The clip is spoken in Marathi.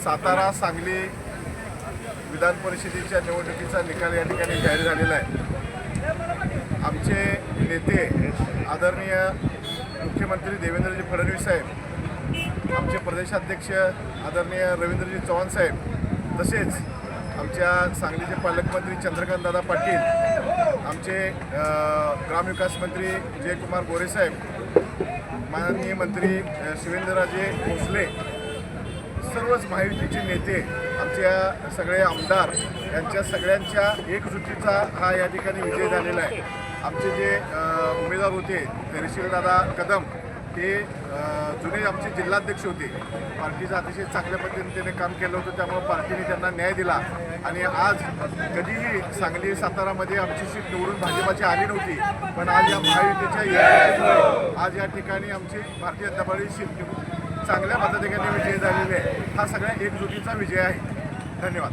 सातारा सांगली विधान परिषदेच्या निवडणुकीचा निकाल या ठिकाणी जाहीर झालेला आहे। आमचे नेते आदरणीय मुख्यमंत्री देवेंद्रजी फडणवीस साहेब, आमचे प्रदेशाध्यक्ष आदरणीय रवींद्रजी चव्हाण साहेब, तसेच आमच्या सांगलीचे पालकमंत्री चंद्रकांत दादा पाटील, आमचे ग्रामविकास मंत्री जयकुमार गोरे साहेब, माननीय मंत्री शिवेंद्रराजे भोसले, सर्वच महायुतीचे नेते, आमच्या सगळे आमदार यांच्या सगळ्यांच्या एकजुटीचा हा या ठिकाणी विजय झालेला आहे। आमचे जे उमेदवार होते तहसीलदादा कदम, ते जुने आमचे जिल्हाध्यक्ष होते। पार्टीचं अतिशय चांगल्या पद्धतीने काम केलं होतं, त्यामुळे पार्टीने त्यांना न्याय दिला आणि आज कधीही सांगली सातारामध्ये आमची सीट निवडून भाजपाची आली नव्हती, पण आज या महायुतीच्या एकजुटीमुळे आज या ठिकाणी आमची भारतीय जनता पार्टी सीट चांगल्या पद्धतीने विजय झालेले आहे। हा सगळ्या एकजुटीचा विजय आहे। धन्यवाद।